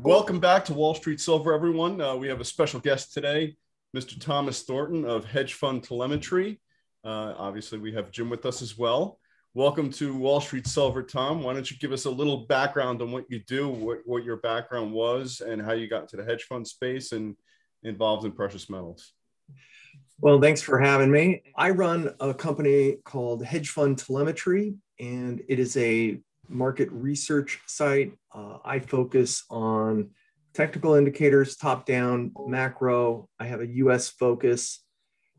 Welcome back to Wall Street Silver, everyone. We have a special guest today, Mr. Thomas Thornton of Hedge Fund Telemetry. Obviously, we have Jim with us as well. Welcome to Wall Street Silver, Tom. Why don't you give us a little background on what you do, what your background was, and how you got into the hedge fund space and involved in precious metals? Well, thanks for having me. I run a company called Hedge Fund Telemetry, and it is a market research site. I focus on technical indicators, top down, macro. I have a US focus.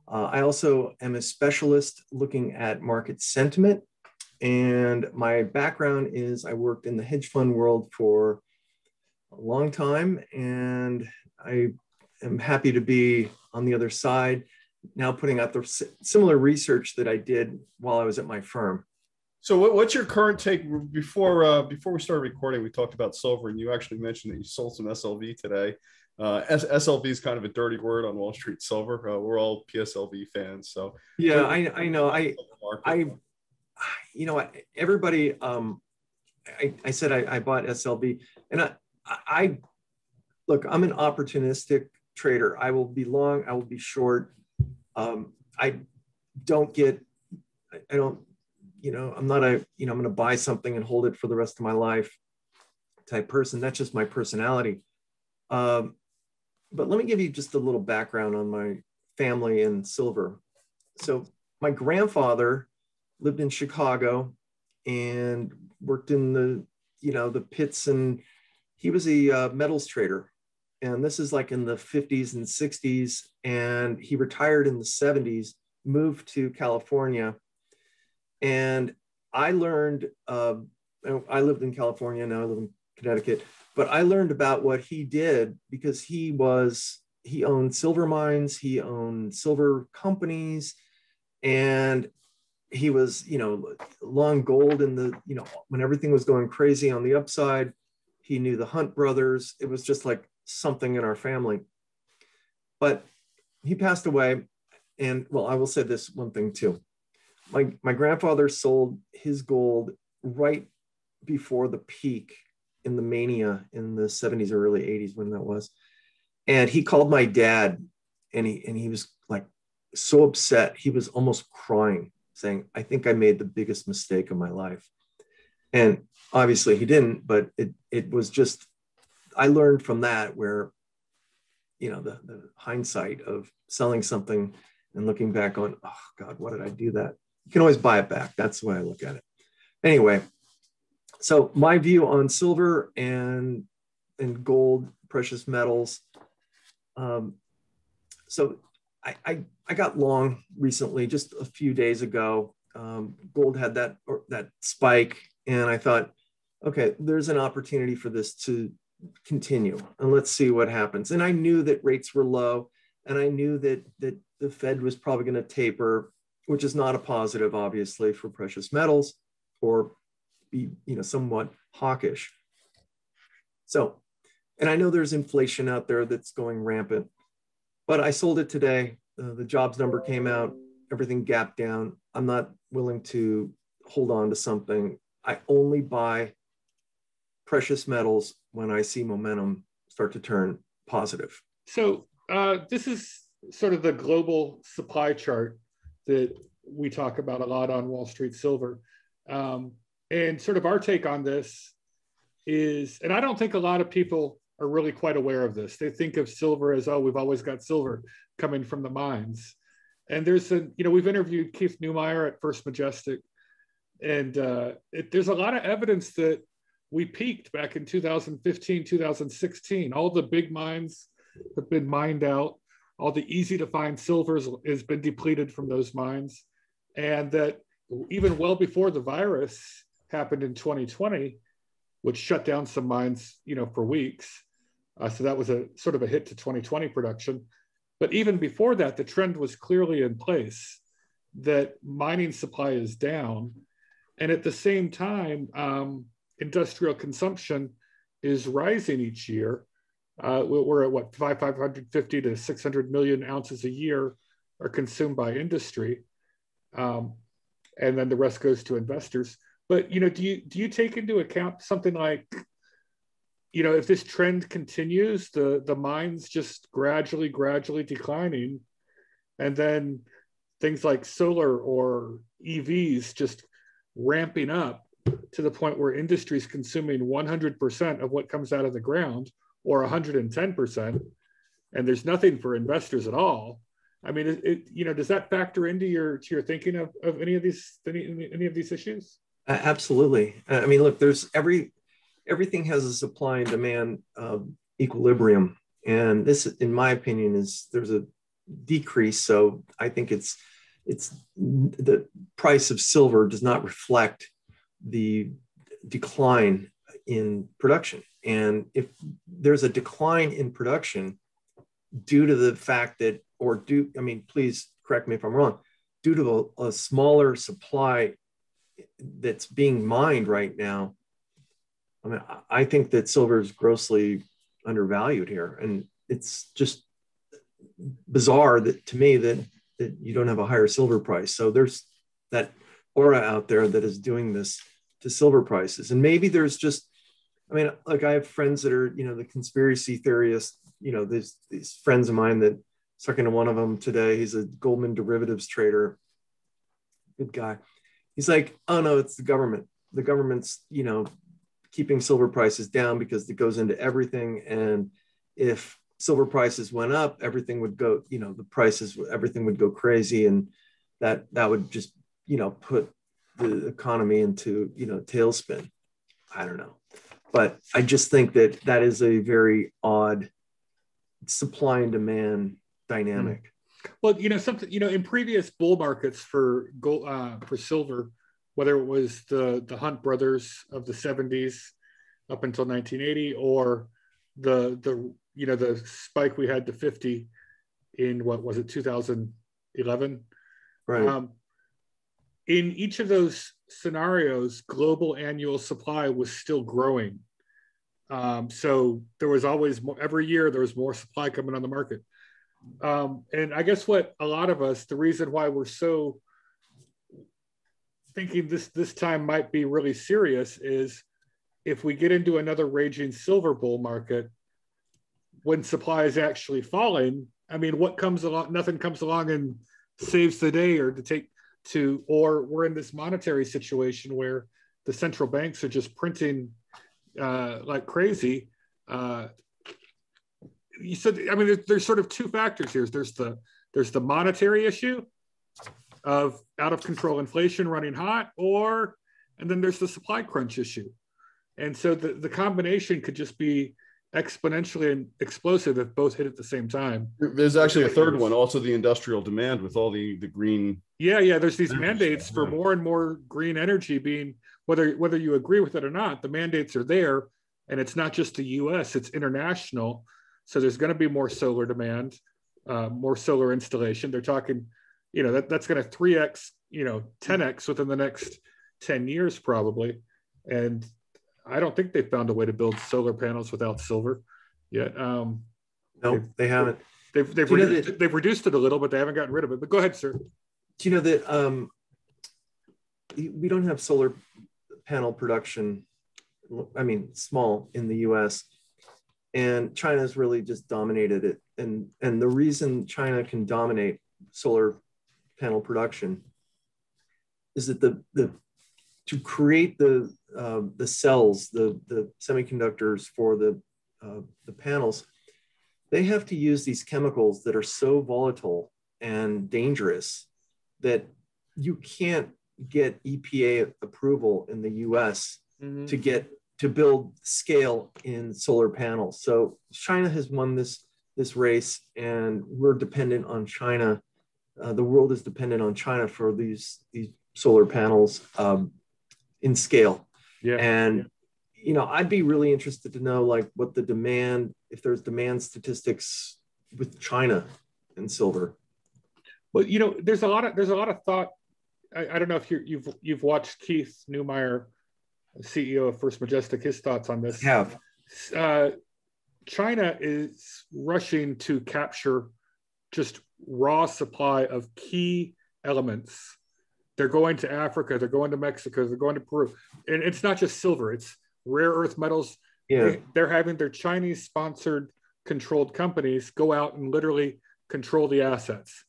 I also am a specialist looking at market sentiment. And my background is I worked in the hedge fund world for a long time, and I am happy to be on the other side now, putting out the similar research that I did while I was at my firm. So what's your current take? Before we started recording, we talked about silver, and you actually mentioned that you sold some SLV today. SLV is kind of a dirty word on Wall Street Silver. We're all PSLV fans, so yeah, I know. You know, everybody. I said I bought SLV, and I look. I'm an opportunistic trader. I will be long. I will be short. I don't. You know, I'm not I'm going to buy something and hold it for the rest of my life type person. That's just my personality. But let me give you just a little background on my family and silver. So my grandfather lived in Chicago and worked in the pits, and he was a metals trader. And this is like in the 50s and 60s. And he retired in the 70s, moved to California. And I learned, I lived in California, now I live in Connecticut, but I learned about what he did because he owned silver mines, he owned silver companies, and he was, long gold in the, when everything was going crazy on the upside. He knew the Hunt brothers. It was just like something in our family. But he passed away. And well, I will say this one thing too. My grandfather sold his gold right before the peak in the mania in the 70s or early 80s, when that was. And he called my dad, and he was like so upset. He was almost crying, saying, "I think I made the biggest mistake of my life." And obviously he didn't, but it was just, I learned from that where, the hindsight of selling something and looking back on, oh God, why did I do that? You can always buy it back. That's the way I look at it. Anyway, so my view on silver and gold, precious metals. So I got long recently, just a few days ago. Gold had that spike, and I thought, okay, there's an opportunity for this to continue, and let's see what happens. And I knew that rates were low, and I knew that the Fed was probably going to taper, which is not a positive, obviously, for precious metals, or be somewhat hawkish. So, and I know there's inflation out there that's going rampant, but I sold it today. The jobs number came out, everything gapped down. I'm not willing to hold on to something. I only buy precious metals when I see momentum start to turn positive. So this is sort of the global supply chart that we talk about a lot on Wall Street Silver. And sort of our take on this is, and I don't think a lot of people are really quite aware of this. They think of silver as, oh, we've always got silver coming from the mines. And there's we've interviewed Keith Neumeyer at First Majestic, and there's a lot of evidence that we peaked back in 2015, 2016. All the big mines have been mined out. All the easy to find silver has been depleted from those mines. And that even well before the virus happened in 2020, which shut down some mines, for weeks. So that was a sort of a hit to 2020 production. But even before that, the trend was clearly in place that mining supply is down. And at the same time, industrial consumption is rising each year. We're at what, 550 to 600 million ounces a year are consumed by industry. And then the rest goes to investors. But, do you take into account something like if this trend continues, the mines just gradually declining, and then things like solar or EVs just ramping up to the point where industry is consuming 100% of what comes out of the ground, or 110%, and there's nothing for investors at all. I mean, does that factor into your thinking of any of these issues? Absolutely. I mean, look, everything has a supply and demand equilibrium, and this, in my opinion, there's a decrease. So I think it's the price of silver does not reflect the decline in production. And if there's a decline in production due to the fact that, please correct me if I'm wrong, due to a smaller supply that's being mined right now, I think that silver is grossly undervalued here. And it's just bizarre to me that you don't have a higher silver price. So there's that aura out there that is doing this to silver prices. And maybe there's just, I have friends that are, the conspiracy theorists, there's these friends of mine that, talking to one of them today, he's a Goldman derivatives trader, good guy. He's like, oh no, it's the government. The government's, keeping silver prices down because it goes into everything. And if silver prices went up, everything would go, everything would go crazy. And that would just, put the economy into, tailspin. I don't know. But I just think that is a very odd supply and demand dynamic. Well, in previous bull markets for gold, for silver, whether it was the Hunt brothers of the 70s up until 1980, or the spike we had to 50 in, what was it, 2011? Right. In each of those scenarios, global annual supply was still growing. So there was always more, every year there was more supply coming on the market. And I guess what a lot of us, the reason why we're so thinking this time might be really serious is if we get into another raging silver bull market, when supply is actually falling, what comes along? Nothing comes along and saves the day, or we're in this monetary situation where the central banks are just printing like crazy. You said, there's sort of two factors here. There's the monetary issue of out of control inflation running hot, and then there's the supply crunch issue. And so the combination could just be exponentially and explosive if both hit at the same time. There's actually a third one, also the industrial demand with all the green. Yeah. There's these mandates for more and more green energy being, whether you agree with it or not, the mandates are there, and it's not just the US, it's international. So there's going to be more solar demand, more solar installation. They're talking, that's going to 3x, 10x within the next 10 years probably. And I don't think they've found a way to build solar panels without silver yet. No, they haven't. They've reduced it a little, but they haven't gotten rid of it. But go ahead, sir. Do you know that we don't have solar panel production, small in the US, and China's really just dominated it. And the reason China can dominate solar panel production is that to create the cells, the semi-conductors for the panels, they have to use these chemicals that are so volatile and dangerous that you can't get EPA approval in the US to build scale in solar panels. So China has won this race, and we're dependent on China. The world is dependent on China for these solar panels in scale. Yeah. And I'd be really interested to know what the demand, if there's demand statistics with China and silver. Well, there's a lot of thought. I don't know if you've watched Keith Neumeyer, CEO of First Majestic, his thoughts on this. I have. China is rushing to capture just raw supply of key elements. They're going to Africa, they're going to Mexico, they're going to Peru. And it's not just silver, it's rare earth metals. Yeah. They're having their Chinese sponsored controlled companies go out and literally control the assets.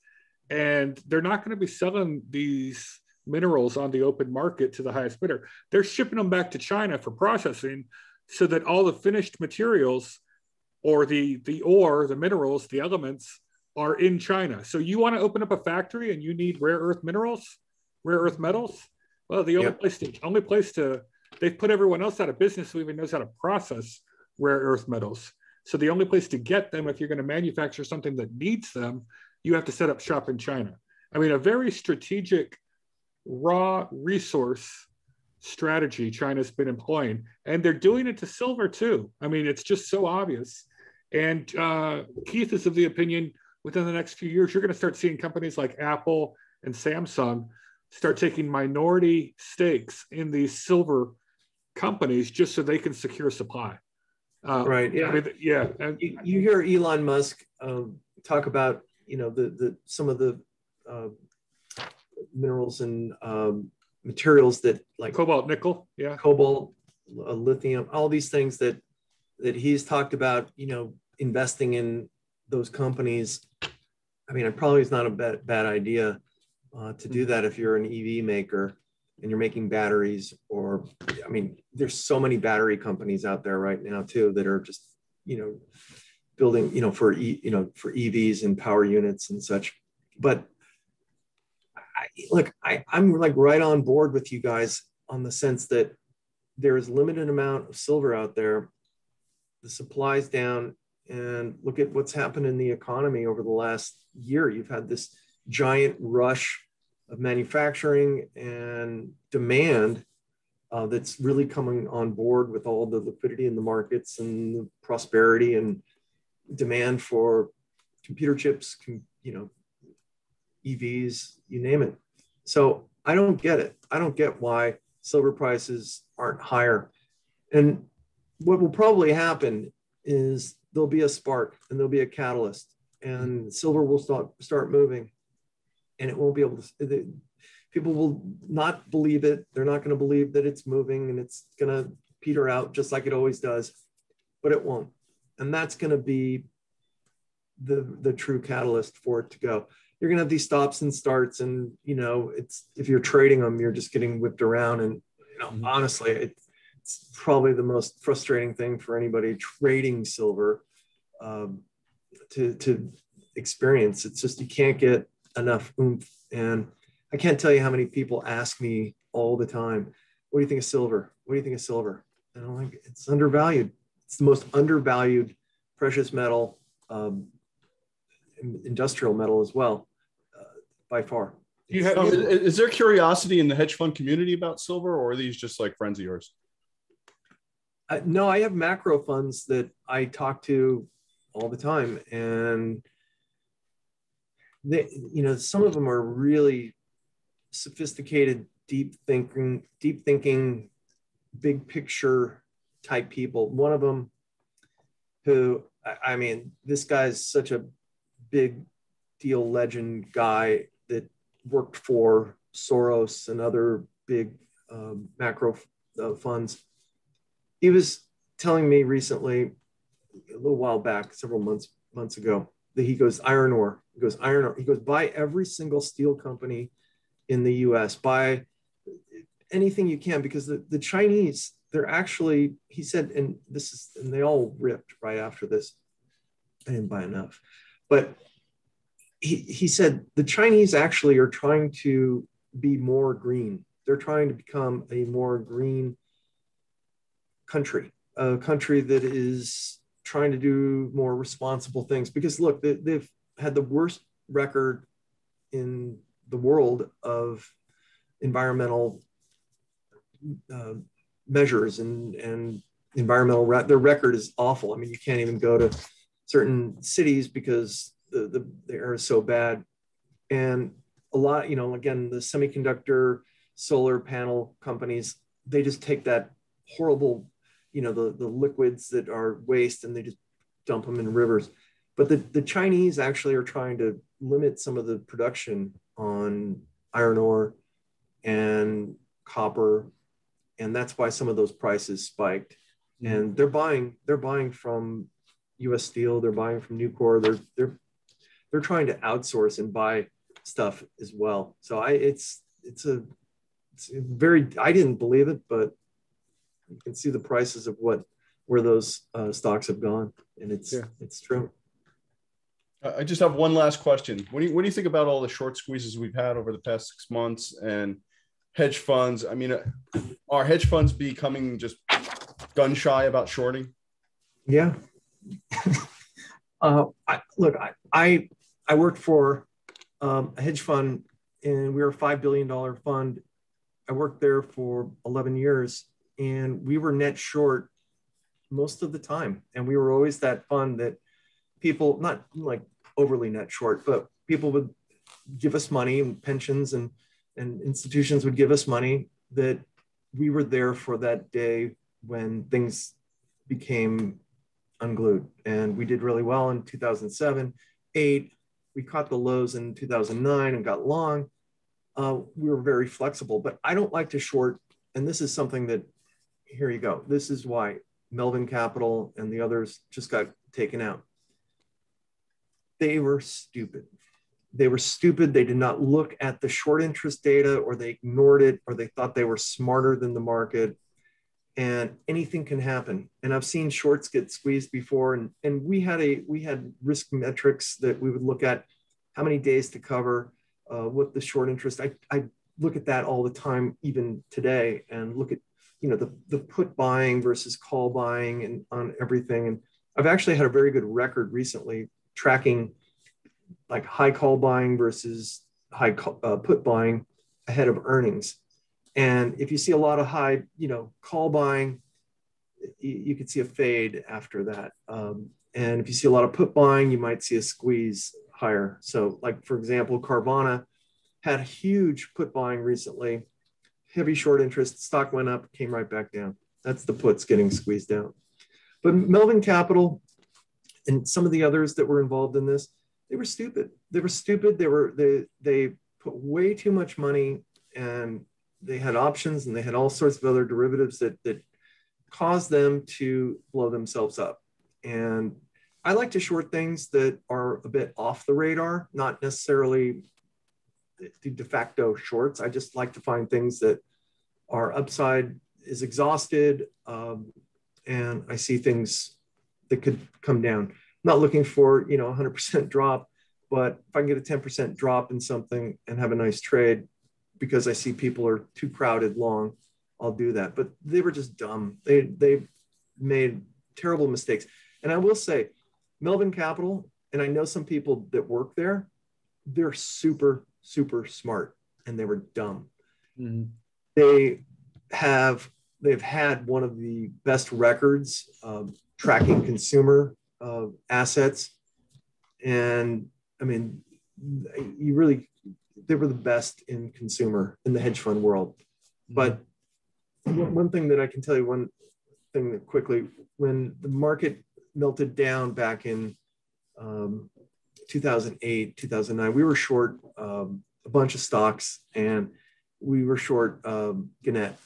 And they're not going to be selling these minerals on the open market to the highest bidder. They're shipping them back to China for processing so that all the finished materials or the ore, the minerals, the elements are in China. So you want to open up a factory and you need rare earth minerals, rare earth metals? Well, the only place to they've put everyone else out of business who even knows how to process rare earth metals. So the only place to get them, if you're going to manufacture something that needs them, you have to set up shop in China. I mean, a very strategic raw resource strategy China's been employing, and they're doing it to silver too. I mean, it's just so obvious. And Keith is of the opinion within the next few years, you're going to start seeing companies like Apple and Samsung start taking minority stakes in these silver companies just so they can secure supply. Right. Yeah. I mean, yeah. You hear Elon Musk talk about, you know, some of the minerals and materials that like cobalt, nickel, yeah, cobalt, lithium, all these things that he's talked about, you know, investing in those companies. I mean, it probably is not a bad idea to do that if you're an EV maker and you're making batteries, or, I mean, there's so many battery companies out there right now too that are just, you know, building, you know, for EVs and power units and such. But I'm like right on board with you guys on the sense that there is limited amount of silver out there. The supply's down, and look at what's happened in the economy over the last year. You've had this giant rush of manufacturing and demand that's really coming on board with all the liquidity in the markets and the prosperity and demand for computer chips, you know, EVs, you name it. So I don't get it. I don't get why silver prices aren't higher. And what will probably happen is there'll be a spark and there'll be a catalyst, and silver will start moving, and it won't be able to, people will not believe it. They're not going to believe that it's moving, and it's going to peter out just like it always does, but it won't. And that's going to be the true catalyst for it to go. You're going to have these stops and starts, and, you know, it's, if you're trading them, you're just getting whipped around. And, you know, honestly, it's probably the most frustrating thing for anybody trading silver to experience. It's just, you can't get enough oomph. And I can't tell you how many people ask me all the time, what do you think of silver? What do you think of silver? And I'm like, it's undervalued. It's the most undervalued precious metal, industrial metal as well, by far. Is there curiosity in the hedge fund community about silver, or are these just like friends of yours? No, I have macro funds that I talk to all the time, and they, you know, some of them are really sophisticated, deep thinking, big picture type people. One of them, who, I mean, this guy's such a big deal legend guy that worked for Soros and other big macro funds. He was telling me recently, a little while back, several months ago, that he goes, iron ore. He goes, iron ore. He goes, buy every single steel company in the US, buy anything you can, because the Chinese, they're actually, he said, and they all ripped right after this. I didn't buy enough. But he said the Chinese actually are trying to be more green. They're trying to become a more green country, a country that is trying to do more responsible things. Because look, they've had the worst record in the world of environmental measures and environmental, their record is awful. I mean, you can't even go to certain cities because the air is so bad. And a lot, you know, again, the semiconductor solar panel companies, they just take that horrible, you know, the liquids that are waste, and they just dump them in rivers. But the Chinese actually are trying to limit some of the production on iron ore and copper. And that's why some of those prices spiked. and they're buying from U.S. Steel, they're buying from Nucor, they're trying to outsource and buy stuff as well. So it's very, I didn't believe it, but you can see the prices of where those stocks have gone, and it's true. I just have one last question. What do you think about all the short squeezes we've had over the past 6 months and hedge funds? I mean, are hedge funds becoming just gun shy about shorting? Yeah. I worked for a hedge fund, and we were a $5 billion fund. I worked there for 11 years, and we were net short most of the time. And we were always that fund that people, not like overly net short, but people would give us money, and pensions and institutions would give us money, that we were there for that day when things became unglued. And we did really well in 2007, 2008. We caught the lows in 2009 and got long. We were very flexible, but I don't like to short. And this is something that, here you go. This is why Melvin Capital and the others just got taken out. They were stupid. They were stupid. They did not look at the short interest data, or they ignored it, or they thought they were smarter than the market. And anything can happen. And I've seen shorts get squeezed before. And we had risk metrics that we would look at, how many days to cover, what the short interest. I look at that all the time, even today, and look at, the put buying versus call buying and on everything. And I've actually had a very good record recently tracking like high call buying versus high put buying ahead of earnings. And if you see a lot of high, call buying, you could see a fade after that. And if you see a lot of put buying, you might see a squeeze higher. So like, for example, Carvana had huge put buying recently, heavy short interest, stock went up, came right back down. That's the puts getting squeezed out. But Melvin Capital and some of the others that were involved in this, they were stupid. They put way too much money, and they had options, and they had all sorts of other derivatives that caused them to blow themselves up. And I like to short things that are a bit off the radar, not necessarily the de facto shorts. I just like to find things that are upside is exhausted, and I see things that could come down. I'm not looking for 100% drop, but if I can get a 10% drop in something and have a nice trade because I see people are too crowded long, I'll do that. But they were just dumb. They made terrible mistakes. And I will say, Melvin Capital, and I know some people that work there, they're super, super smart, and they were dumb. Mm-hmm. They've had one of the best records tracking consumer assets. And I mean, they were the best in consumer in the hedge fund world. But one thing that I can tell you, one thing that quickly, when the market melted down back in 2008, 2009, we were short a bunch of stocks, and we were short Gannett,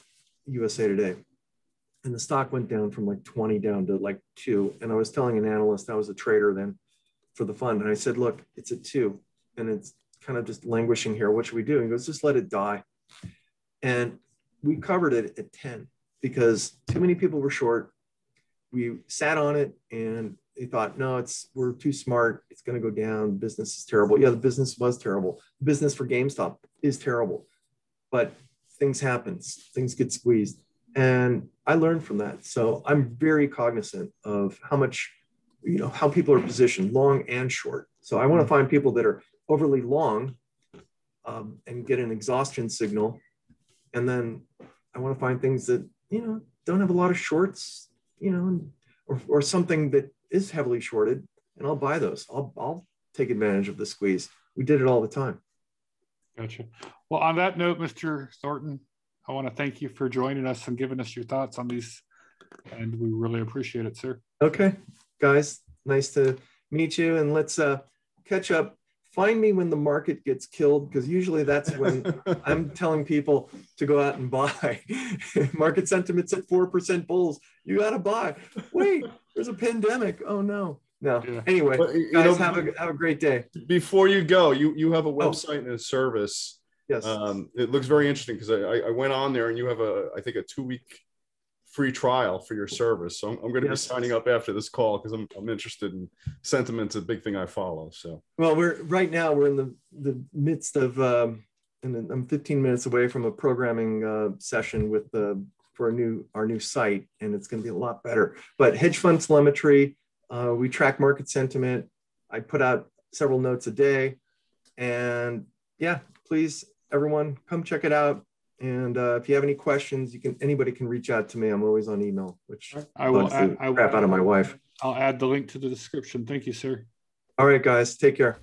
USA Today. And the stock went down from like 20 down to like 2. And I was telling an analyst, I was a trader then for the fund, and I said, look, it's at 2 and it's kind of just languishing here. What should we do? And he goes, just let it die. And we covered it at 10 because too many people were short. We sat on it, and they thought, no, we're too smart. It's going to go down. Business is terrible. Yeah, the business was terrible. The business for GameStop is terrible, but things happen. Things get squeezed. And I learned from that. So I'm very cognizant of how much, how people are positioned, long and short. So I want to find people that are overly long and get an exhaustion signal. And then I want to find things that, don't have a lot of shorts, or something that is heavily shorted, and I'll buy those. I'll take advantage of the squeeze. We did it all the time. Gotcha. Well, on that note, Mr. Thornton, I want to thank you for joining us and giving us your thoughts on these, and we really appreciate it, sir. Okay, guys, nice to meet you, and let's catch up find me when the market gets killed, because usually that's when I'm telling people to go out and buy. Market sentiment's at 4% bulls. You got to buy. Wait, there's a pandemic. Oh no. No. Yeah. Anyway, but, guys, have a great day. Before you go, you have a website and a service. Yes. It looks very interesting because I went on there and you have I think a 2-week free trial for your service. So I'm going to be signing up after this call because I'm interested in sentiment's a big thing I follow. So, well, we're in the midst of, and I'm 15 minutes away from a programming session with for our new site, and it's going to be a lot better. But hedge fund telemetry, we track market sentiment. I put out several notes a day, and yeah, please, everyone, come check it out. And if you have any questions, anybody can reach out to me. I'm always on email, which I will crap out of my wife. I'll add the link to the description. Thank you, sir. All right, guys, take care.